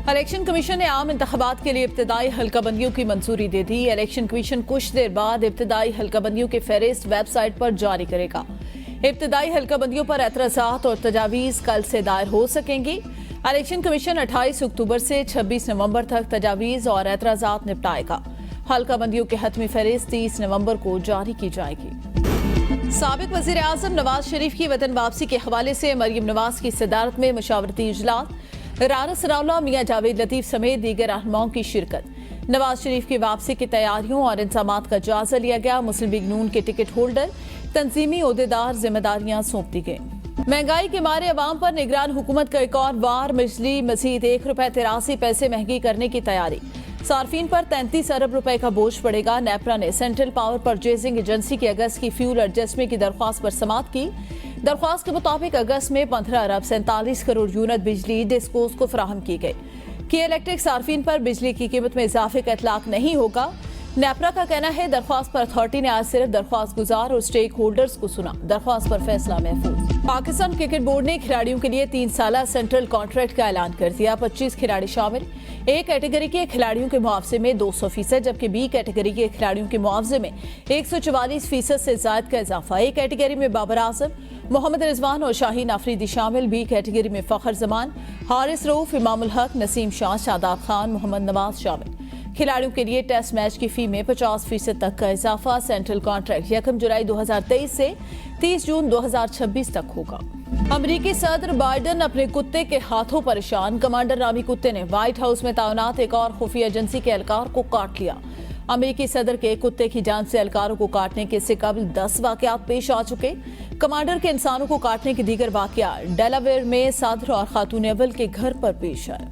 Election commission نے عام انتخابات کے لیے ابتدائی حلقہ بندیوں کی منظوری دے دی۔ الیکشن کمیشن کچھ دیر بعد ابتدائی حلقہ بندیوں کے فہرست ویب سائٹ پر جاری کرے گا۔ ابتدائی حلقہ بندیوں پر اعتراضات اور تجاویز کل سے دائر ہو سکیں گی۔ الیکشن کمیشن 28 اکتوبر سے 26 نومبر تک تجاویز اور اعتراضات نپٹائے گا۔ حلقہ بندیوں کی حتمی فہرست 30 نومبر کو جاری کی جائے گی۔ سابق وزیر اعظم نواز شریف کی وطن واپسی کے حوالے سے مریم نواز کی صدارت میں مشاورتی اجلاس، رانا ثناءاللہ، میاں جاوید لطیف سمیت دیگر رہنماؤں کی شرکت۔ نواز شریف کی واپسی کی تیاریوں اور انتظامات کا جائزہ لیا گیا۔ مسلم لیگ نون کے ٹکٹ ہولڈر، تنظیمی عہدیدار ذمہ داریاں سونپ دی گئیں۔ مہنگائی کے مارے عوام پر نگران حکومت کا ایک اور وار، بجلی مزید ₹1.83 مہنگی کرنے کی تیاری۔ صارفین پر 33 ارب روپے کا بوجھ پڑے گا۔ نیپرا نے سینٹرل پاور پرچیزنگ ایجنسی کی اگست کی فیول ایڈجسٹمنٹ کی درخواست پر سماعت کی۔ درخواست کے مطابق اگست میں 15 ارب 47 کروڑ یونٹ بجلی ڈسکوز کو فراہم کی گئی۔ کی الیکٹرک صارفین پر بجلی کی قیمت میں اضافے کا اطلاق نہیں ہوگا۔ نیپرا کا کہنا ہے درخواست پر اتھارٹی نے آج صرف درخواست گزار اور سٹیک ہولڈرز کو سنا۔ درخواست پر فیصلہ محفوظ۔ پاکستان کرکٹ بورڈ نے کھلاڑیوں کے لیے 3 سالہ سینٹرل کانٹریکٹ کا اعلان کر دیا۔ 25 کھلاڑی شامل۔ اے کیٹیگری کے کھلاڑیوں کے معاوضے میں 200%، جبکہ بی کیٹیگری کے کھلاڑیوں کے معاوضے میں 144% سے زائد کا اضافہ۔ اے کیٹیگری میں بابر اعظم، محمد رضوان اور شاہین آفریدی شامل۔ بی کیٹیگری میں فخر زمان، حارث رؤف، امام الحق، نسیم شاہ، شاداب خان، محمد نواز شامل۔ کھلاڑیوں کے لیے ٹیسٹ میچ کی فی میں 50% تک کا اضافہ۔ سینٹرل کانٹریکٹ 1 جولائی 2023 سے 30 جون 2026 تک ہوگا۔ امریکی صدر بائیڈن اپنے کتے کے ہاتھوں پریشان۔ کمانڈر نامی کتے نے وائٹ ہاؤس میں تعینات ایک اور خفیہ ایجنسی کے اہلکار کو کاٹ لیا۔ امریکی صدر کے کتے کی جان سے اہلکاروں کو کاٹنے کے سے قبل 10 واقعات پیش آ چکے۔ کمانڈر کے انسانوں کو کاٹنے کے دیگر واقعات ڈیلاویئر میں صدر اور خاتون اول کے گھر پر پیش آئے۔